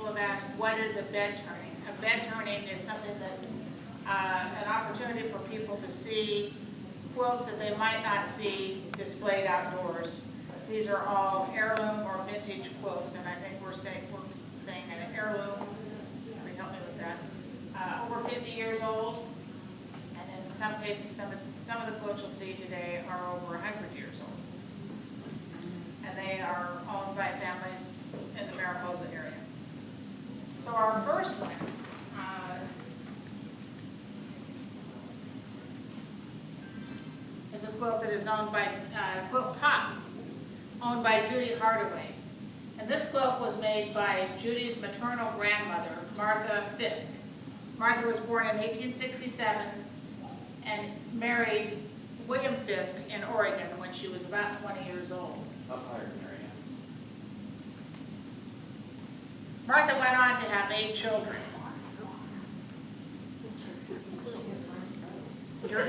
have asked, what is a bed turning? A bed turning is something that, an opportunity for people to see quilts that they might not see displayed outdoors. These are all heirloom or vintage quilts, and I think we're saying an heirloom. Somebody help me with that. Over 50 years old, and in some cases, some of the quilts you'll see today are over 100 years old. And they are owned by families in the Mariposa area. So our first one is a quilt that is owned by, quilt top, owned by Judy Hardaway. And this quilt was made by Judy's maternal grandmother, Martha Fisk. Martha was born in 1867 and married William Fisk in Oregon when she was about 20 years old. Up higher, Marianne. Martha went on to have 8 children. She was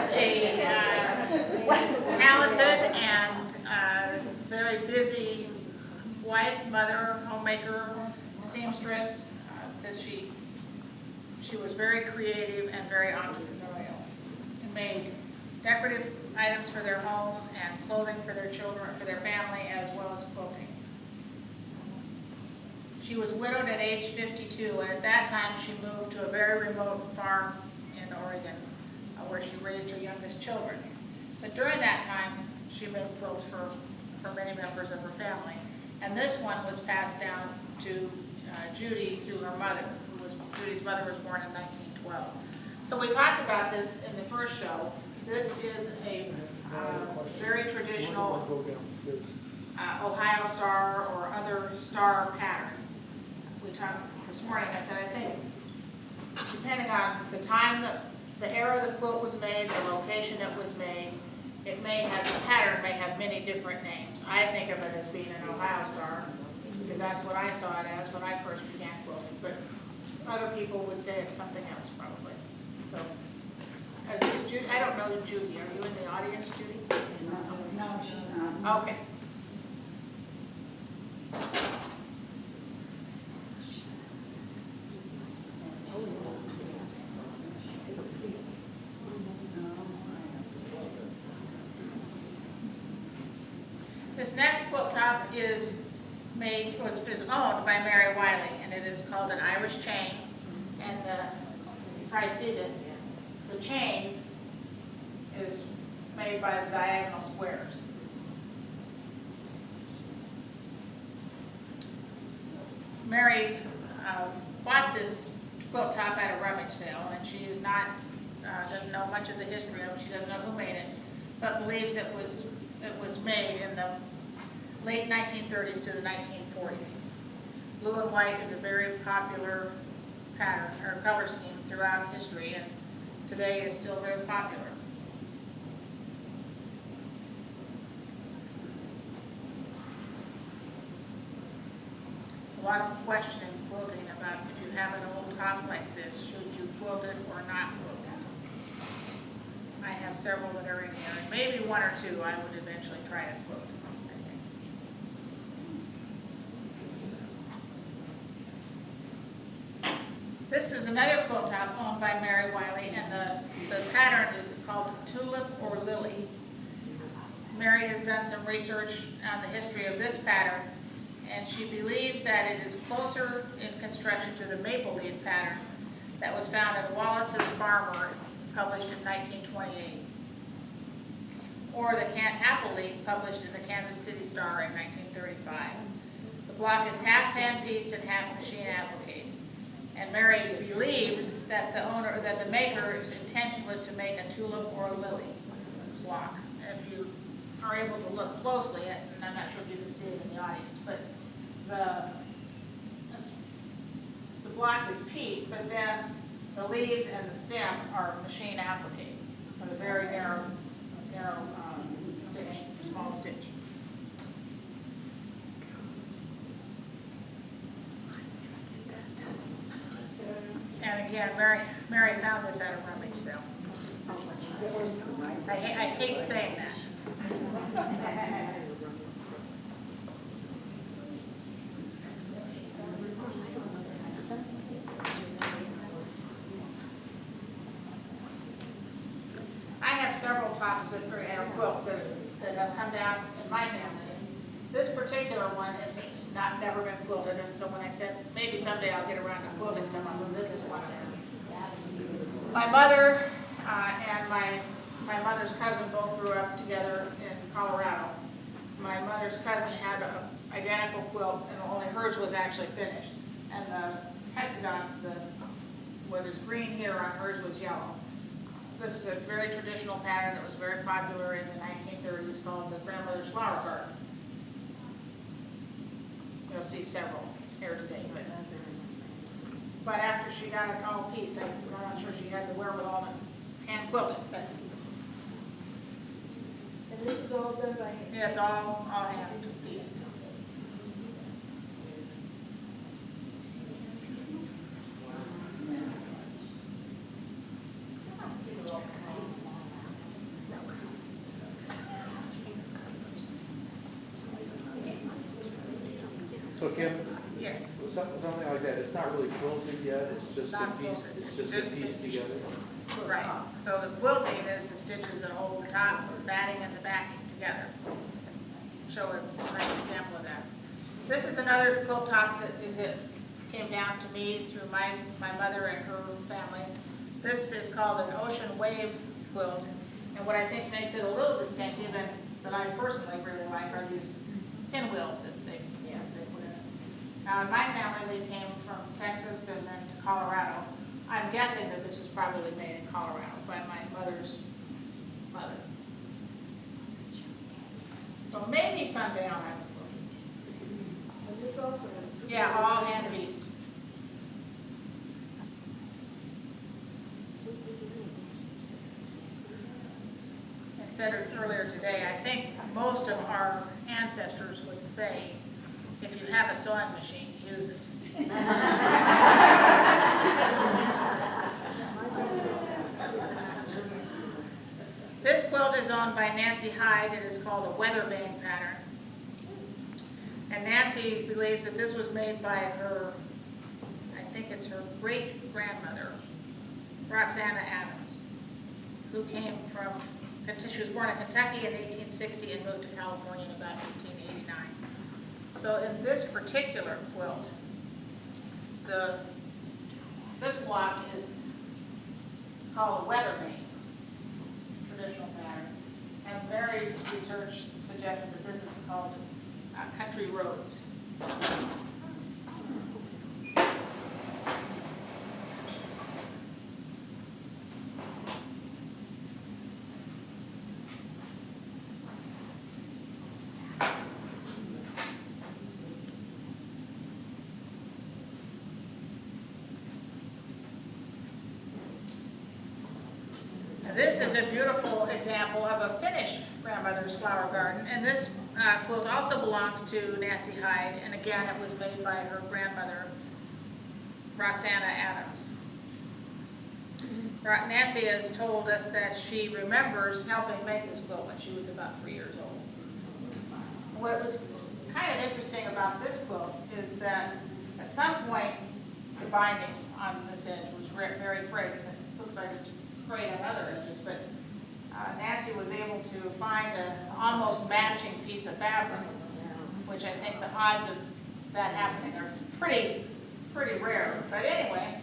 a talented and very busy wife, mother, homemaker, seamstress. Says she was very creative and very entrepreneurial, and made decorative items for their homes and clothing for their children, for their family, as well as quilting. She was widowed at age 52, and at that time she moved to a very remote farm in Oregon, where she raised her youngest children. But during that time, she made quilts for many members of her family. And this one was passed down to Judy through her mother, Judy's mother was born in 1912. So we talked about this in the first show. This is a very traditional Ohio star or other star pattern. We talked this morning, I said, I think, depending on the time, the era the quilt was made, the location it was made, it may have, the pattern may have many different names. I think of it as being an Ohio star, because that's what I saw it as when I first began quilting. But other people would say it's something else, probably. So, is Judy, I don't know Judy. Are you in the audience, Judy? No, she's not. Okay. This next quilt top is owned by Mary Wiley, and it is called an Irish chain. And you probably see that the chain is made by the diagonal squares. Mary bought this quilt top at a rummage sale, and she is not doesn't know much of the history of it. She doesn't know who made it, but believes it was made in the late 1930s to the 1940s. Blue and white is a very popular pattern or color scheme throughout history, and today is still very popular. There's a lot of question in quilting about if you have an old top like this, should you quilt it or not quilt it? I have several that are in here, and maybe one or two I would eventually try to quilt. This is another quilt top owned by Mary Wiley, and the pattern is called Tulip or Lily. Mary has done some research on the history of this pattern, and she believes that it is closer in construction to the maple leaf pattern that was found in Wallace's Farmer, published in 1928, or the apple leaf published in the Kansas City Star in 1935. The block is half hand-pieced and half machine appliqued. And Mary believes that the maker's intention was to make a tulip or a lily block. If you are able to look closely, and I'm not sure if you can see it in the audience, but the block is pieced, but then the leaves and the stem are machine appliqued with a very narrow stitch, small stitch. And again, Mary found this at a rummage sale. I hate saying that. tops that, or quilts that have come down in my family. This particular one has never been quilted, and so when I said maybe someday I'll get around to quilting some of them, this is one of them. My mother and my mother's cousin both grew up together in Colorado. My mother's cousin had an identical quilt, and only hers was actually finished. And the hexagons, where there's green here on hers was yellow. This is a very traditional pattern that was very popular in the 1930s called the grandmother's flower garden. You'll see several here today. But after she got it all pieced, I'm not sure she had the wherewithal to hand quilt it. But And this is all done by hand? yeah, it's all hand pieced. So Kim, Yes. something like that, it's not really quilted yet, it's just a Not piece, quilted, it's it's just just a piece been together. pieced. Right. So the quilting is the stitches that hold the top, the batting, and the backing together. Show a nice example of that. This is another quilt top that came down to me through my mother and her family. This is called an ocean wave quilt, and what I think makes it a little distinctive, and that I personally really like, are these pinwheels that they put in it. Now, in my family, they came from Texas and then to Colorado. I'm guessing that this was probably made in Colorado by my mother's mother. So maybe someday I'll have a quilt. And this also is? Yeah, all hand pieced. I said it earlier today, I think most of our ancestors would say, if you have a sewing machine, use it. This quilt is owned by Nancy Hyde. It is called a weather vane pattern. And Nancy believes that this was made by her, I think it's her great-grandmother, Roxana Adams, who came from, she was born in Kentucky in 1860 and moved to California in about 1889. So in this particular quilt, this block is called a weather vane, traditional pattern, and Mary's research suggested that this is called country roads. This is a beautiful example of a finished grandmother's flower garden, and this quilt also belongs to Nancy Hyde, and again, it was made by her grandmother, Roxana Adams. Nancy has told us that she remembers helping make this quilt when she was about 3 years old. What was kind of interesting about this quilt is that at some point, the binding on this edge was very frayed, and it looks like it's frayed on other edges, but Nancy was able to find an almost matching piece of fabric, which I think the odds of that happening are pretty rare. But anyway,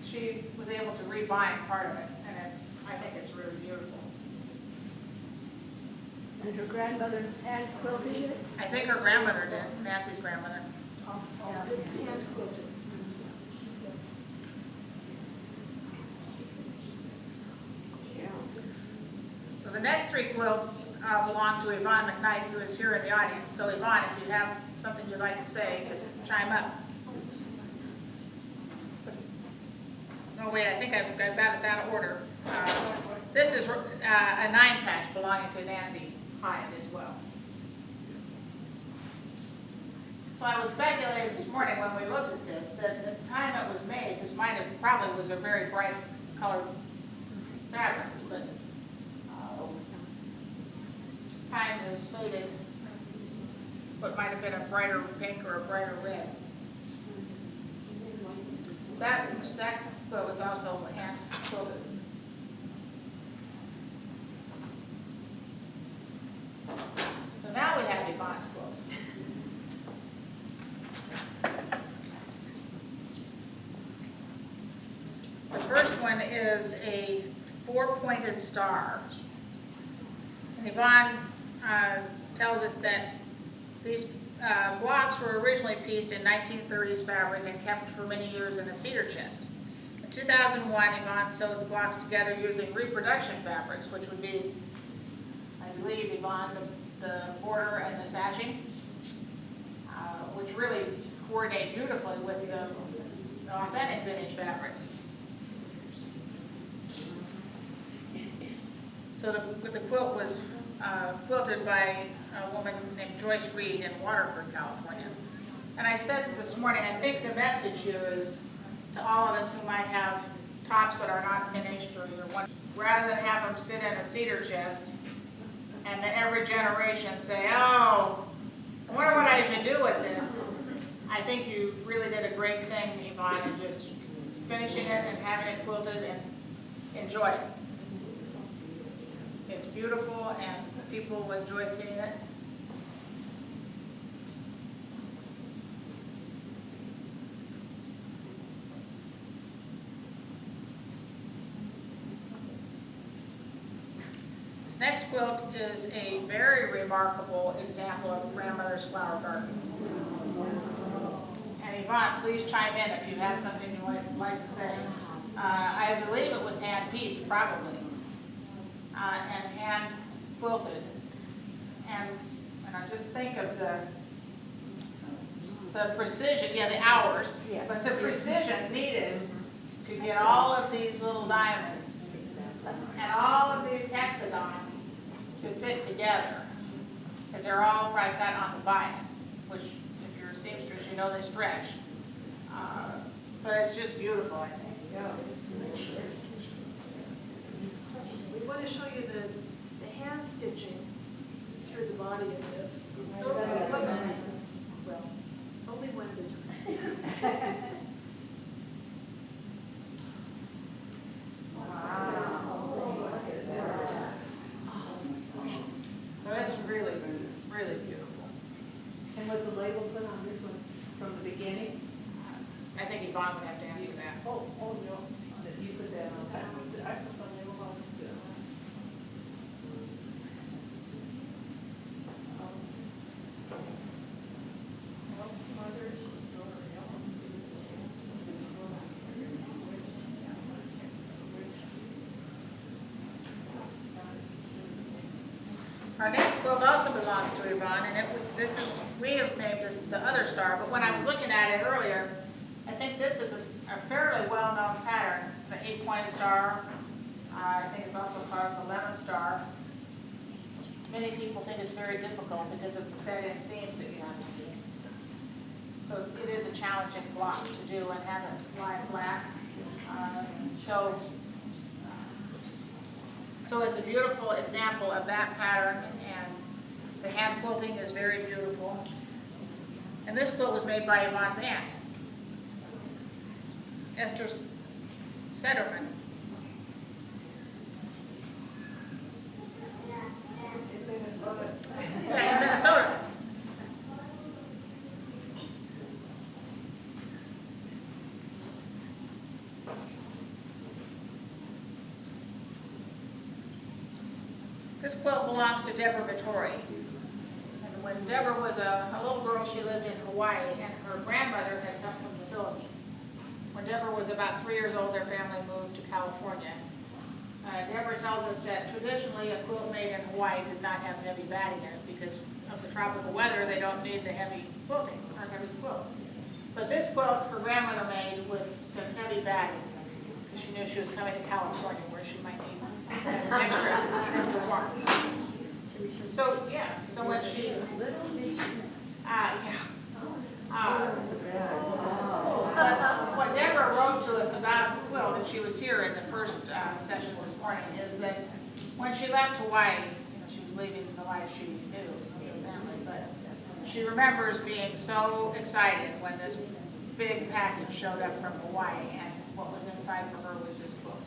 she was able to rebind part of it, and I think it's really beautiful. And her grandmother hand quilted it? I think her grandmother did, Nancy's grandmother. Oh, this is hand quilted. So the next three quilts belong to Yvonne McKnight, who is here in the audience. So Yvonne, if you have something you'd like to say, just chime up. Oh wait, I think I've got us out of order. This is a 9-patch belonging to Nancy Hyde as well. So I was speculating this morning when we looked at this, that at the time it was made, this probably was a very bright colored fabric, but time has faded what might have been a brighter pink or a brighter red. That quilt was also hand quilted. So now we have Yvonne's quilts. The first one is a four-pointed star. And Yvonne tells us that these blocks were originally pieced in 1930s fabric and kept for many years in a cedar chest. In 2001, Yvonne sewed the blocks together using reproduction fabrics, which would be, I believe, Yvonne, the border and the sashing, which really coordinate beautifully with the authentic vintage fabrics. So the quilt was quilted by a woman named Joyce Reed in Waterford, California. And I said this morning, I think the message here is to all of us who might have tops that are not finished, or rather than have them sit in a cedar chest and then every generation say, oh, I wonder what I should do with this. I think you really did a great thing, Yvonne, in just finishing it and having it quilted and enjoy it. It's beautiful and people enjoy seeing it. This next quilt is a very remarkable example of grandmother's flower garden. And Yvonne, please chime in if you have something you would like to say. I believe it was hand-pieced, probably. And hand quilted, and I just think of the precision, yeah, the hours, Yes. but the precision needed to get all of these little diamonds and all of these hexagons to fit together, because they're all probably cut on the bias, which if you're a seamstress, you know they stretch. But it's just beautiful, I think. We want to show you the hand stitching through the body of this. Well, only one at a time. So that's really, really beautiful. And was the label put on this one from the beginning? I think Yvonne would have to answer that. Oh, no, that you put that on. I put the label on it. Our next quilt also belongs to Yvonne, and we have named this the other star, but when I was looking at it earlier, I think this is a fairly well-known pattern, the 8-pointed star. I think it's also called the lemon star. Many people think it's very difficult because of the set-in seams that you have to do. So it is a challenging block to do and have it lie flat. So it's a beautiful example of that pattern, and the hand quilting is very beautiful. And this quilt was made by Yvonne's aunt, Esther Sederman. Yeah, in Minnesota. This quilt belongs to Deborah Vittori. And when Deborah was a little girl, she lived in Hawaii, and her grandmother had come from the Philippines. When Deborah was about 3 years old, their family moved to California. Deborah tells us that traditionally a quilt made in Hawaii does not have heavy batting in it because of the tropical weather. They don't need the heavy quilting or heavy quilts. But this quilt her grandmother made with some heavy batting because she knew she was coming to California where she might need extra warmth. So yeah, so when she what Deborah wrote to us about the quilt, and she was here in the first session this morning, is that when she left Hawaii, she was leaving the life she knew, her family, but she remembers being so excited when this big package showed up from Hawaii, and what was inside for her was this quilt.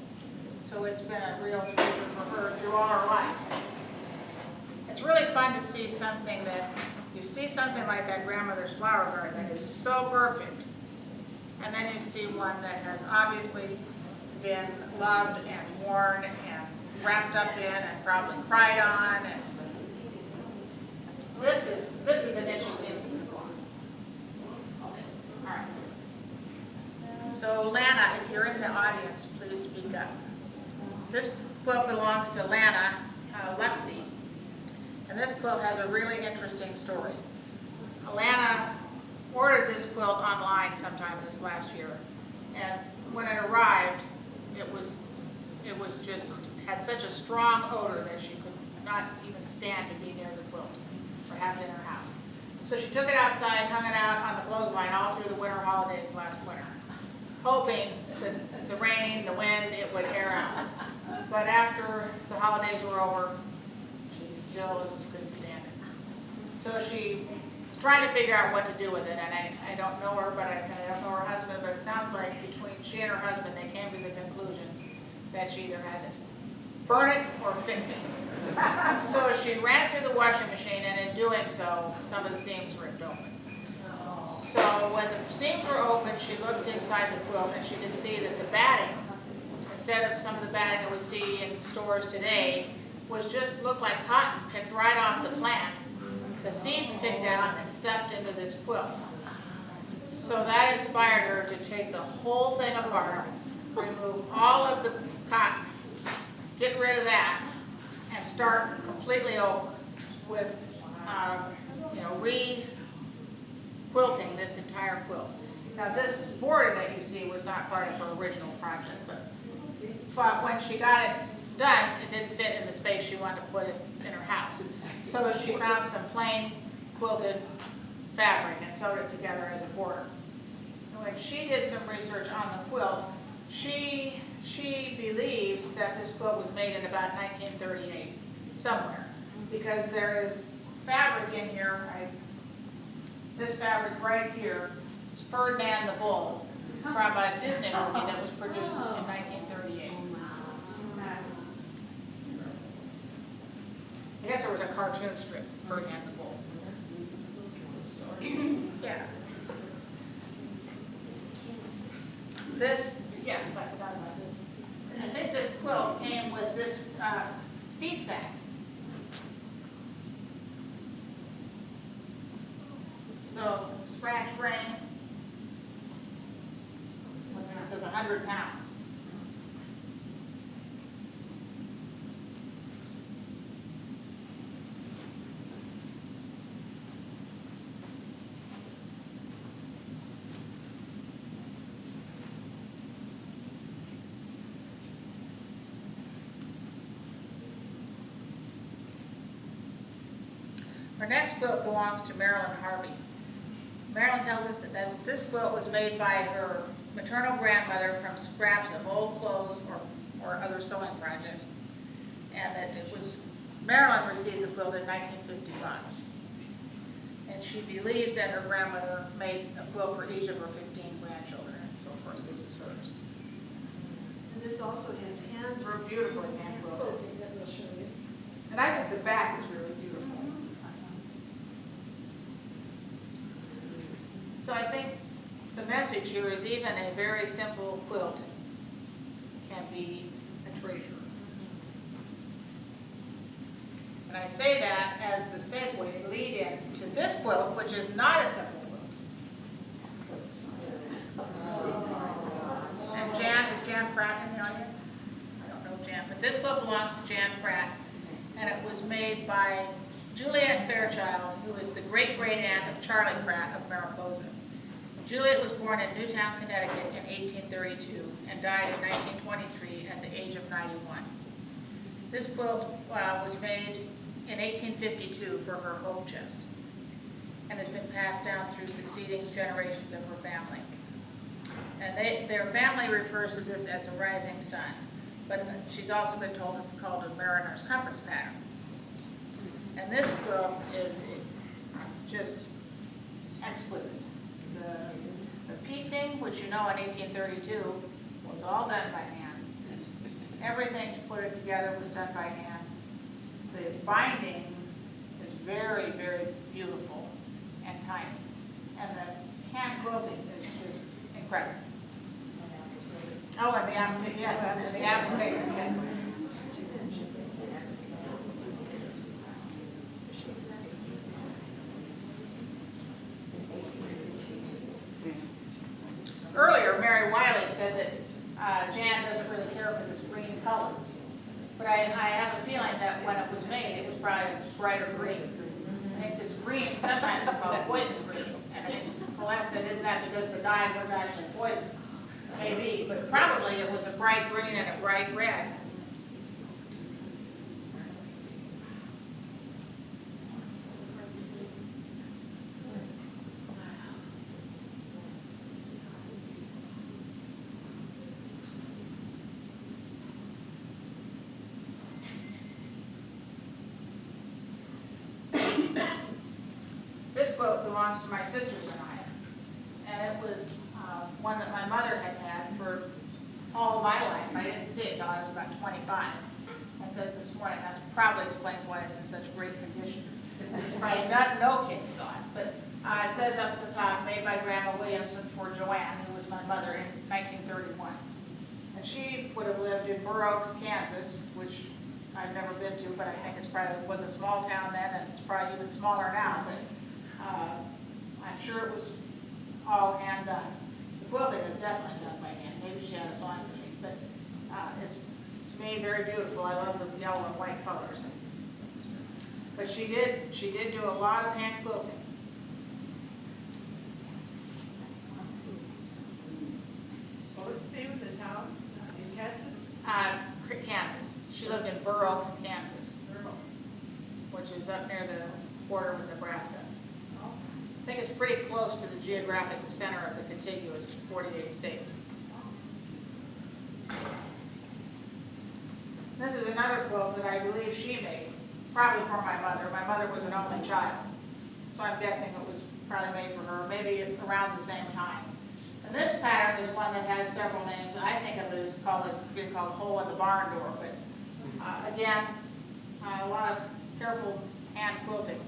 So it's been a real treasure for her through all her life. It's really fun to see something that, you see something like that grandmother's flower garden that is so perfect. And then you see one that has obviously been loved and worn and wrapped up in and probably cried on. And this is an interesting one. All right. So Lana, if you're in the audience, please speak up. This quilt belongs to Lana Lexi, and this quilt has a really interesting story. Lana ordered this quilt online sometime this last year, and when it arrived, it was just had such a strong odor that she could not even stand to be near the quilt or have it in her house. So she took it outside, hung it out on the clothesline all through the winter holidays last winter, hoping that the rain, the wind, it would air out. But after the holidays were over, she still just couldn't stand it. So she was trying to figure out what to do with it, and I don't know her, but I don't know her husband, but it sounds like between she and her husband, they came to the conclusion that she either had to burn it or fix it. So she ran it through the washing machine, and in doing so, some of the seams ripped open. So when the seams were open, she looked inside the quilt, and she could see that the batting, instead of some of the batting that we see in stores today, was just looked like cotton picked right off the plant. The seeds picked out and stuffed into this quilt. So that inspired her to take the whole thing apart, remove all of the cotton, get rid of that, and start completely over with, re-quilting this entire quilt. Now this border that you see was not part of her original project, but when she got it done, it didn't fit in the space she wanted to put it in her house. So she found some plain quilted fabric and sewed it together as a border. And when she did some research on the quilt, she believes that this quilt was made in about 1938, somewhere, because there is fabric in here. This fabric right here is Ferdinand the Bull from a Disney movie that was produced in 1938. I guess there was a cartoon strip, Ferdinand the Bull. Yeah. I forgot about this. I think this quilt came with this feed sack. So, scratch frame. It says 100 pounds. Our next quilt belongs to Marilyn Harvey. Marilyn tells us that this quilt was made by her maternal grandmother from scraps of old clothes or other sewing projects, and that Marilyn received the quilt in 1955. And she believes that her grandmother made a quilt for each of her 15 grandchildren, and so of course this is hers. And this also has hand We're beautifully hand quilted. quilting that we'll show you. And I think the back is really beautiful. So I think the message here is even a very simple quilt can be a treasure. And I say that as the segue lead in to this quilt, which is not a simple quilt. And is Jan Pratt in the audience? I don't know Jan, but this quilt belongs to Jan Pratt, and it was made by Juliet Fairchild, who is the great-great-aunt of Charlie Pratt of Mariposa. Juliet was born in Newtown, Connecticut in 1832 and died in 1923 at the age of 91. This quilt was made in 1852 for her home chest and has been passed down through succeeding generations of her family. And their family refers to this as a rising sun, but she's also been told it's called a mariner's compass pattern. And this quilt is just exquisite. The piecing, which you know in 1832, was all done by hand. Everything to put it together was done by hand. The binding is very, very beautiful and tiny. And the hand quilting is just incredible. Oh, and the applicator, yes, and the applicator, yes. Earlier, Mary Wiley said that Jan doesn't really care for this green color. But I have a feeling that when it was made, it was probably brighter green. I think this green, sometimes it's called poison green. And I think Colette said, isn't that because the dye was actually poison? Maybe, but probably it was a bright green and a bright red. This quilt belongs to my sisters and I, and it was one that my mother had had for all of my life. I didn't see it until I was about 25. I said this morning, that probably explains why it's in such great condition. It's probably no kids saw it, but it says up at the top, made by Grandma Williamson for Joanne, who was my mother in 1931. And she would have lived in Burr Oak, Kansas, which I've never been to, but I think it's probably was a small town then, and it's probably even smaller now. But I'm sure it was all hand done. The quilting is definitely done by hand. Maybe she had a sewing machine, but it's, to me, very beautiful. I love the yellow and white colors. But she did do a lot of hand quilting. What was the name of the town in Kansas? Kansas. She lived in Burr Oak, Kansas, which is up near the border with Nebraska. I think it's pretty close to the geographic center of the contiguous 48 states. This is another quilt that I believe she made, probably for my mother. My mother was an only child, so I'm guessing it was probably made for her, maybe around the same time. And this pattern is one that has several names. I think of it as being called Hole in the Barn Door, but again, a lot of careful hand quilting.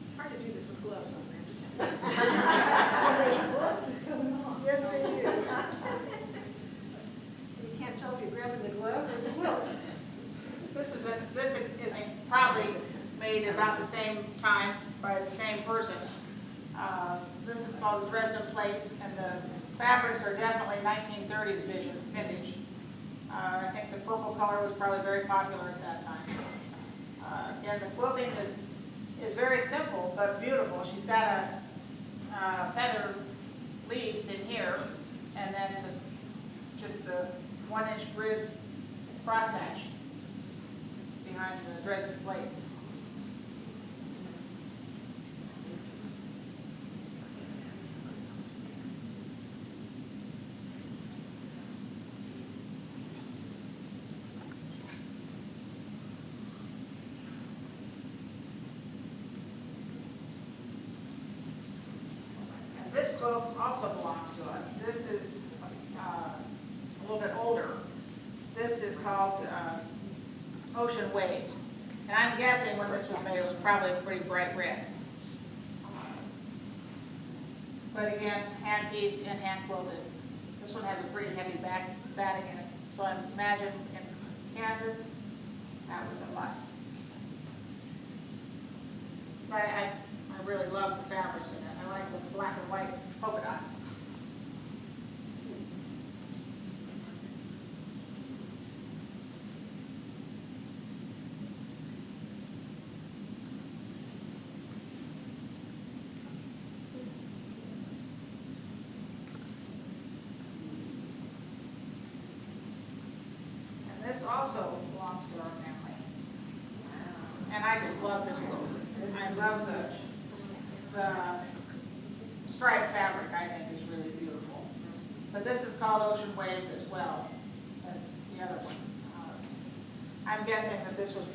It's hard to do this with gloves on, I have to tell you. Yes, they do. You can't tell if you're grabbing the glove or the quilt. This is probably made about the same time by the same person. This is called the Dresden plate, and the fabrics are definitely 1930s vintage. I think the purple color was probably very popular at that time. Again, the quilting is very simple but beautiful. She's got a feather leaves in here, and then just the 1-inch grid crosshatch behind the Dresden plate. And this quilt also belongs to us. This is a little bit older. This is called Ocean Waves. And I'm guessing when this was made, it was probably a pretty bright red. But again, hand pieced and hand quilted. This one has a pretty heavy batting in it. So I imagine in Kansas, that was a must. But I really love the fabrics in it. I like the black and white polka dots. This also belongs to our family. And I just love this quilt. I love the striped fabric, I think, is really beautiful. But this is called Ocean Waves as well as the other one. I'm guessing that this was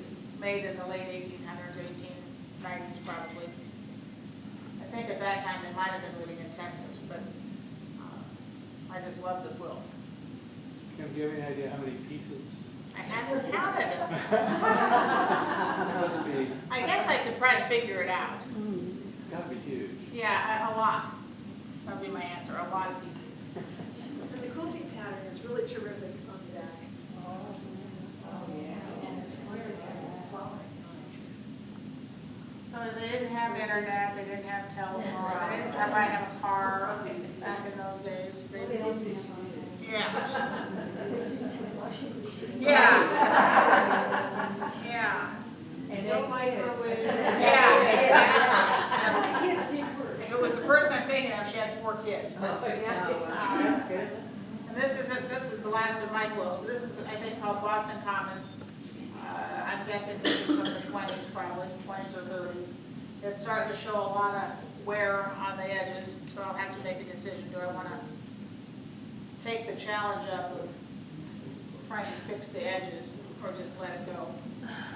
made in the late 1800s, 1890s probably. I think at that time they might have been living in Texas, but I just love the quilt. Kim, do you have any idea how many pieces? I haven't counted it. It must be, I guess I could probably figure it out. it's gotta be huge. Yeah, a lot. That would be my answer, a lot of pieces. And the quilting pattern is really terrific on the back. So they didn't have internet, they didn't have telephone, they didn't try to have a car back in those days. They didn't. Yeah. Yeah. Yeah. No microwaves. Yeah, exactly. If it was the person I'm thinking of, she had 4 kids. But, That's good. and this is the last of my quilts, but this is, I think, called Boston Commons. I'm guessing this is from the 20s probably, 20s or 30s. It's starting to show a lot of wear on the edges, so I'll have to make a decision. Do I want to take the challenge up of trying to fix the edges or just let it go?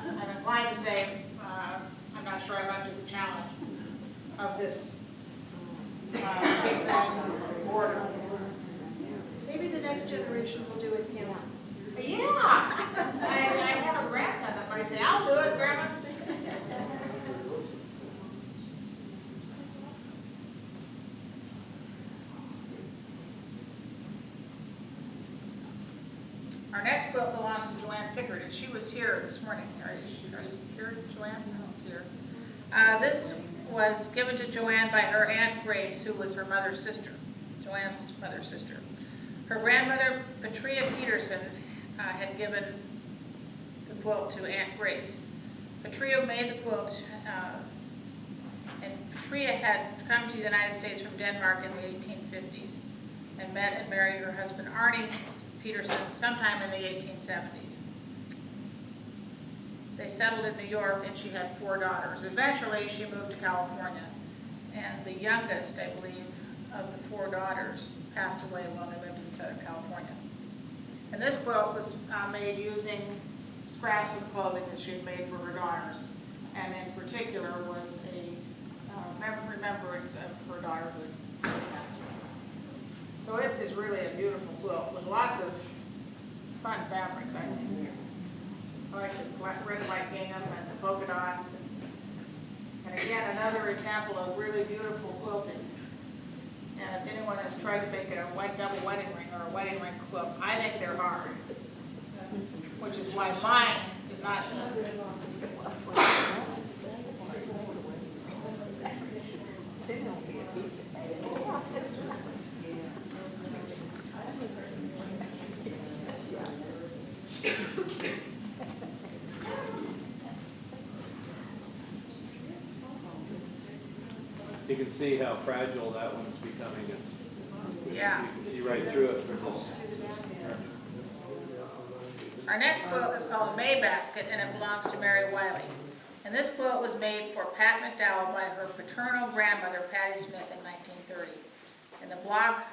I'm inclined to say, I'm not sure I'm up to the challenge of this zigzag border. Maybe the next generation will do it, Kim. Yeah, I have a grandson that might say, I'll do it, Grandma. Our next quilt belongs to Joanne Pickard, and she was here this morning. Are you here, Joanne? I don't see her. This was given to Joanne by her Aunt Grace, who was her mother's sister, Joanne's mother's sister. Her grandmother, Patria Peterson, had given the quilt to Aunt Grace. Patria made the quilt, and Patria had come to the United States from Denmark in the 1850s and met and married her husband Arnie Peterson sometime in the 1870s. They settled in New York and she had 4 daughters. Eventually she moved to California, and the youngest, I believe, of the 4 daughters passed away while they lived in Southern California. And this quilt was made using scraps of clothing that she had made for her daughters, and in particular was a remembrance of her daughter who had passed away. So it is really a beautiful quilt with lots of fun fabrics, I think. I like the red and white gingham and the polka dots. And again, another example of really beautiful quilting. And if anyone has tried to make a white double wedding ring or a wedding ring quilt, I think they're hard. Which is why mine is not. You can see how fragile that one's becoming. It's, Yeah. you can see right through it. Our next quilt is called a May Basket, and it belongs to Mary Wiley. And this quilt was made for Pat McDowell by her paternal grandmother, Patty Smith, in 1930. And the block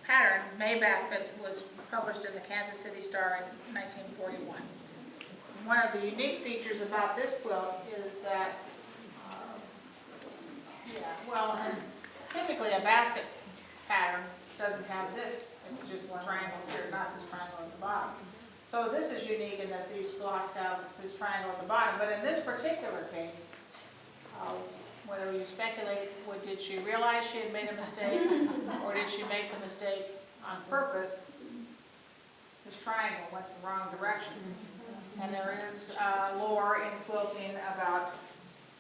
pattern, May Basket, was published in the Kansas City Star in 1941. One of the unique features about this quilt is that, and typically a basket pattern doesn't have this. It's just triangles here, not this triangle at the bottom. So this is unique in that these blocks have this triangle at the bottom. But in this particular case, whether you speculate, did she realize she had made a mistake, or did she make the mistake on purpose? This triangle went the wrong direction. And there is lore in quilting about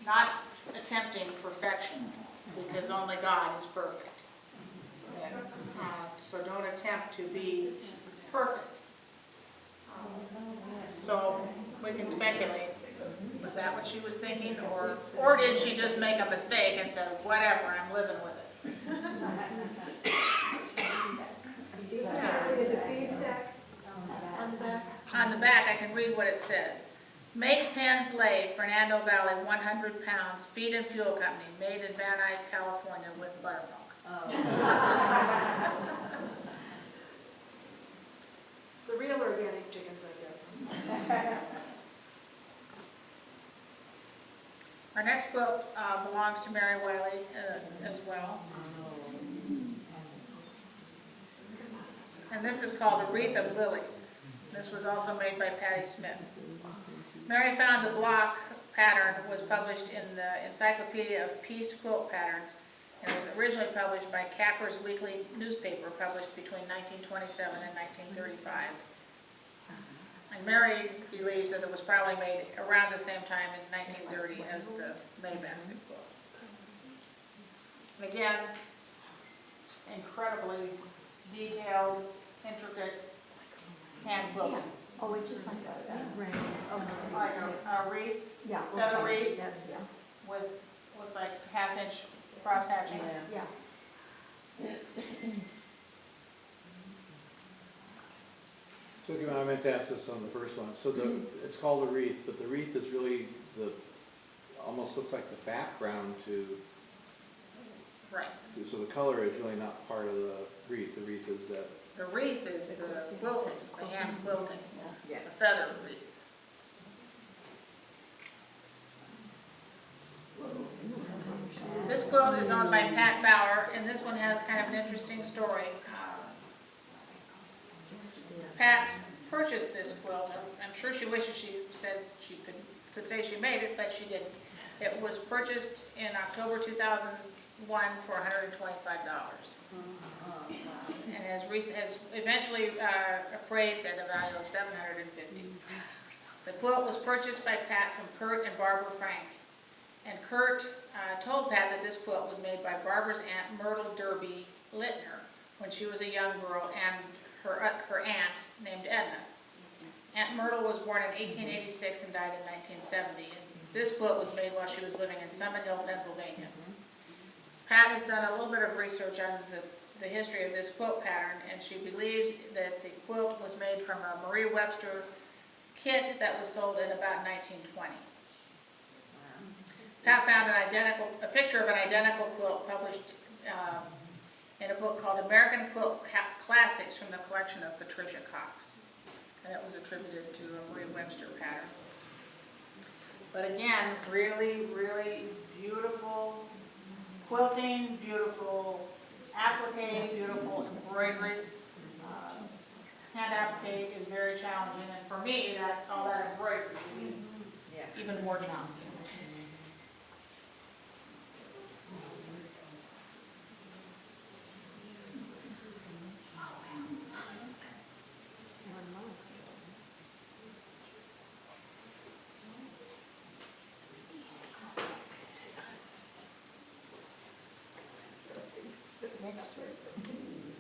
not attempting perfection, because only God is perfect. And, so don't attempt to be perfect. So we can speculate, was that what she was thinking, or did she just make a mistake and said, whatever, I'm living with it? Is it bead sack on the back? On the back, I can read what it says. Makes hens lay, Fernando Valley, 100 pounds, feed and fuel company, made in Van Nuys, California, with buttermilk. The real organic chickens, I guess. Our next quilt belongs to Mary Wiley as well. And this is called A Wreath of Lilies. This was also made by Patti Smith. Mary found the block pattern was published in the Encyclopedia of Pieced Quilt Patterns, and it was originally published by Capper's Weekly newspaper, published between 1927 and 1935. And Mary believes that it was probably made around the same time in 1930 as the May basket quilt. And again, incredibly detailed, intricate hand quilting. Oh, it's just like a ring. Like a wreath Yeah. feather okay. wreath? Yes, yeah. with, looks like half-inch cross hatching. Yeah. So again, I meant to ask this on the first one. So it's called a wreath, but the wreath is really almost looks like the background to, Right. so the color is really not part of the wreath. The wreath is that. The wreath is the quilting, the hand quilting, Yeah. the feather wreath. This quilt is owned by Pat Bauer, and this one has kind of an interesting story. Pat purchased this quilt. I'm sure she wishes she says she could say she made it, but she didn't. It was purchased in October 2001 for $125, and has eventually appraised at a value of $750. The quilt was purchased by Pat from Kurt and Barbara Frank, and Kurt told Pat that this quilt was made by Barbara's aunt Myrtle Derby Littner when she was a young girl, and her aunt named Edna. Aunt Myrtle was born in 1886 and died in 1970. And this quilt was made while she was living in Summit Hill, Pennsylvania. Pat has done a little bit of research on the history of this quilt pattern, and she believes that the quilt was made from a Marie Webster kit that was sold in about 1920. Pat found a picture of an identical quilt published in a book called American Quilt Classics from the collection of Patricia Cox. And it was attributed to a Marie Webster pattern. But again, really, really beautiful quilting, beautiful applique, beautiful embroidery. Hand applique is very challenging, and for me, all that embroidery is even more challenging.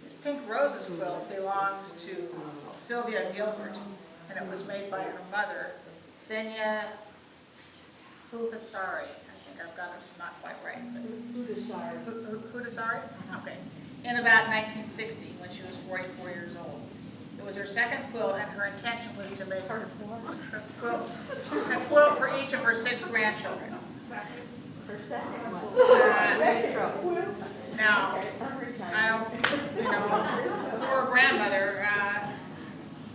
This Pink Roses quilt belongs to Sylvia Gilbert, and it was made by her mother, Senya Huhasari. I think I've got it not quite right. Huhasari? Okay. In about 1960, when she was 44 years old. It was her second quilt, and her intention was to make a quilt for each of her 6 grandchildren. Her second one. Now, I don't, poor grandmother,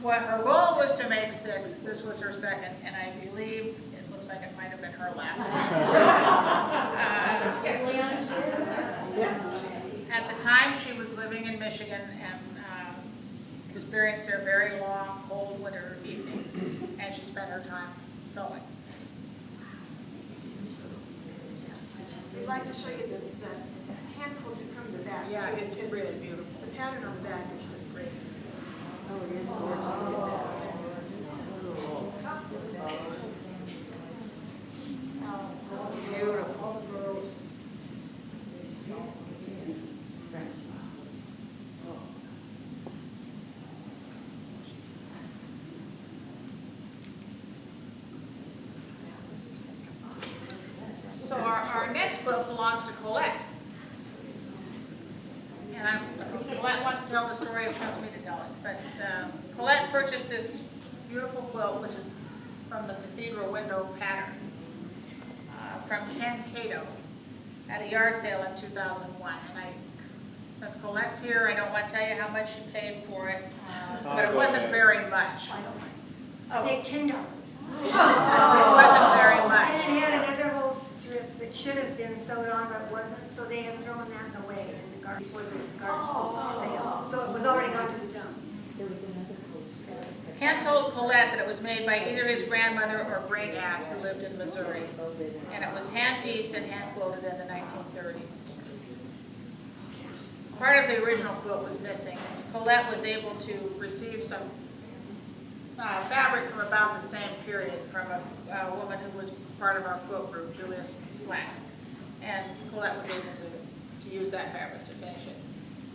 what her goal was to make 6, this was her second, and I believe it looks like it might have been her last one. At the time, she was living in Michigan and experienced their very long, cold winter evenings, and she spent her time sewing. We'd like to show you the hand quilted from the back. Yeah, too, it's because really beautiful. The pattern on the back is just great. Oh, it is gorgeous. Beautiful. So our next quilt belongs to Colette. And Colette wants to tell the story if she wants me to tell it. But Colette purchased this beautiful quilt, which is from the cathedral window pattern, from Ken Cato at a yard sale in 2001. And since Colette's here, I don't want to tell you how much she paid for it, but it wasn't very much. I paid $10. It wasn't very And much. it had another whole strip should have been sewed on, but wasn't, so they had thrown that away in the garden before the garden sale. So it was already gone to the dump. There was another postcard. Kent told Colette that it was made by either his grandmother or great aunt who lived in Missouri, and it was hand-pieced and hand-quilted in the 1930s. Part of the original quilt was missing. Colette was able to receive some fabric from about the same period from a woman who was part of our quilt group, Julia Slack. And Colette was able to use that fabric to finish it.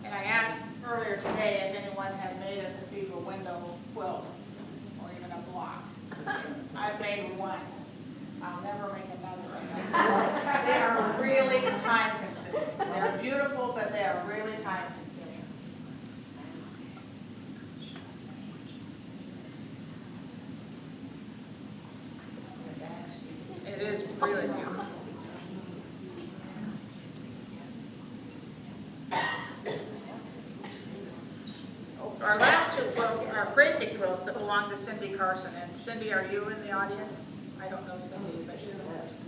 And I asked earlier today if anyone had made a cathedral window quilt or even a block. I've made one. I'll never make another one. They are really time consuming. They're beautiful, but they are really time consuming. It is really beautiful. So our last two quilts are crazy quilts that belong to Cindy Carson. And Cindy, are you in the audience? I don't know Cindy, but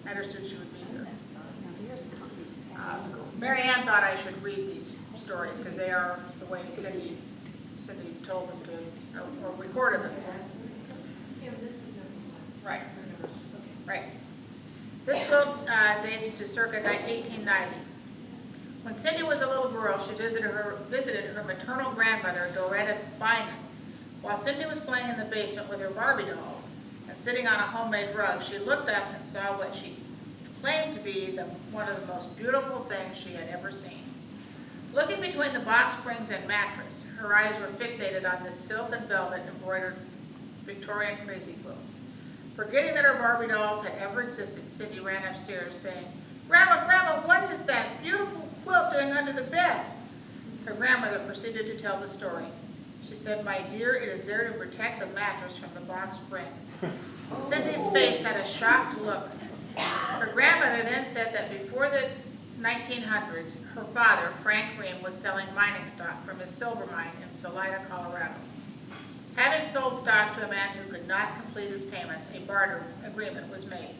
I understood she would be here. Mary Ann thought I should read these stories because they are the way Cindy told them to, or recorded them. Yeah, this is number one. Right, right. This quilt dates to circa 1890. When Cindy was a little girl, she visited her maternal grandmother, Doretta Bynum. While Cindy was playing in the basement with her Barbie dolls and sitting on a homemade rug, she looked up and saw what she claimed to be one of the most beautiful things she had ever seen. Looking between the box springs and mattress, her eyes were fixated on this silk and velvet embroidered Victorian crazy quilt. Forgetting that her Barbie dolls had ever existed, Cindy ran upstairs saying, "Grandma, Grandma, what is that beautiful quilt doing under the bed?" Her grandmother proceeded to tell the story. She said, "My dear, it is there to protect the mattress from the box springs." Cindy's face had a shocked look. Her grandmother then said that before the 1900s, her father, Frank Ream, was selling mining stock from his silver mine in Salida, Colorado. Having sold stock to a man who could not complete his payments, a barter agreement was made.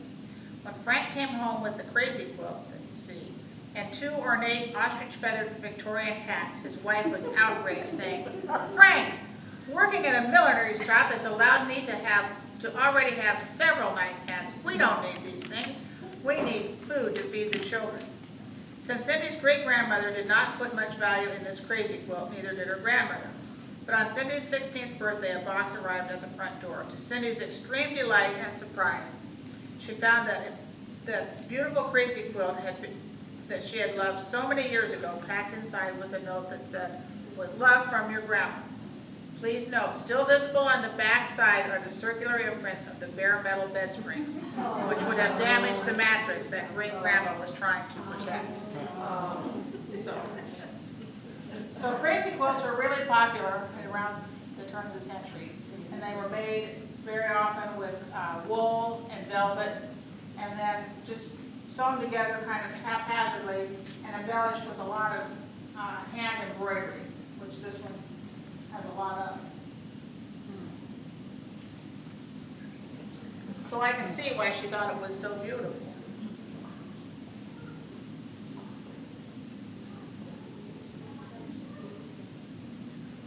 When Frank came home with the crazy quilt that you see, and two ornate ostrich-feathered Victorian hats, his wife was outraged, saying, "Frank, working at a millinery shop has allowed me to already have several nice hats. We don't need these things. We need food to feed the children." Since Cindy's great-grandmother did not put much value in this crazy quilt, neither did her grandmother. But on Cindy's 16th birthday, a box arrived at the front door. To Cindy's extreme delight and surprise, she found that that beautiful crazy quilt that she had loved so many years ago packed inside with a note that said, "With love from your grandma. Please note, still visible on the back side are the circular imprints of the bare metal bed springs, which would have damaged the mattress that great-grandma was trying to protect." So crazy quilts were really popular around the turn of the century, and they were made very often with wool and velvet, and then just sewn together kind of haphazardly and embellished with a lot of hand embroidery, which this one has a lot of. So I can see why she thought it was so beautiful.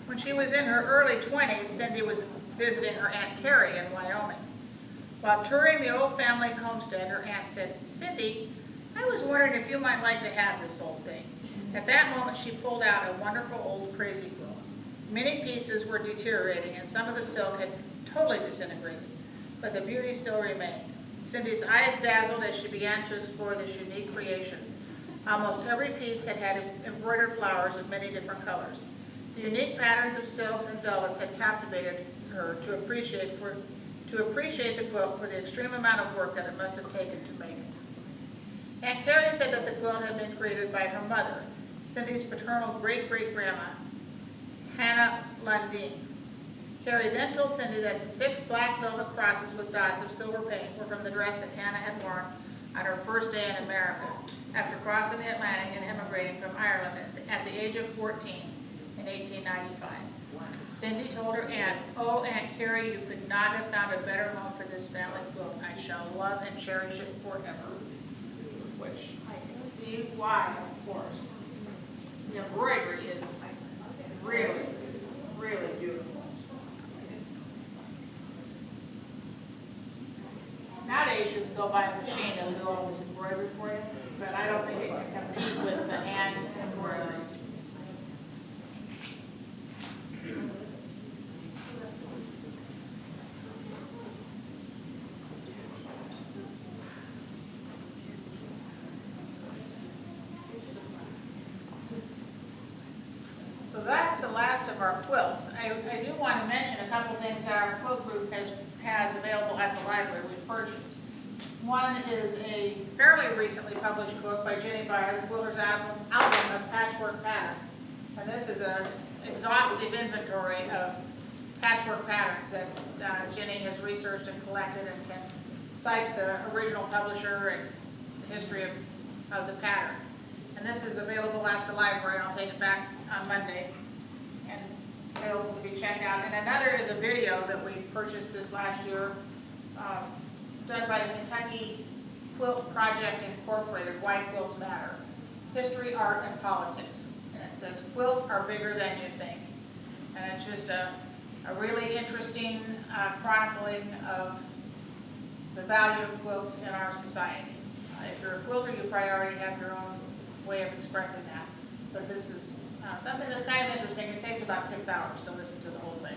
When she was in her early 20s, Cindy was visiting her Aunt Carrie in Wyoming. While touring the old family homestead, her aunt said, "Cindy, I was wondering if you might like to have this old thing." At that moment, she pulled out a wonderful old crazy quilt. Many pieces were deteriorating, and some of the silk had totally disintegrated, but the beauty still remained. Cindy's eyes dazzled as she began to explore this unique creation. Almost every piece had embroidered flowers of many different colors. The unique patterns of silks and velvets had captivated her to appreciate the quilt for the extreme amount of work that it must have taken to make it. Aunt Carrie said that the quilt had been created by her mother, Cindy's paternal great-great-grandma, Hannah Lundeen. Carrie then told Cindy that the 6 black velvet crosses with dots of silver paint were from the dress that Hannah had worn on her first day in America, after crossing the Atlantic and immigrating from Ireland at the age of 14 in 1895. Cindy told her aunt, "Oh, Aunt Carrie, you could not have found a better home for this family quilt. I shall love and cherish it forever." which I can see why, of course. The embroidery is really, really beautiful. Nowadays, you can go buy a machine that'll do all this embroidery for you, but I don't think it can compete with the hand embroidery. So that's the last of our quilts. I do want to mention a couple things that our quilt group has available at the library we've purchased. One is a fairly recently published book by Jenny Byer, the Quilter's Album of Patchwork Patterns. And this is an exhaustive inventory of patchwork patterns that Jenny has researched and collected and can cite the original publisher and the history of the pattern. And this is available at the library. I'll take it back on Monday. And it's available to be checked out. And another is a video that we purchased this last year, done by the Kentucky Quilt Project Incorporated, Why Quilts Matter, History, Art, and Politics. And it says, quilts are bigger than you think. And it's just a really interesting chronicling of the value of quilts in our society. If you're a quilter, you probably already have your own way of expressing that. But this is something that's kind of interesting. It takes about 6 hours to listen to the whole thing.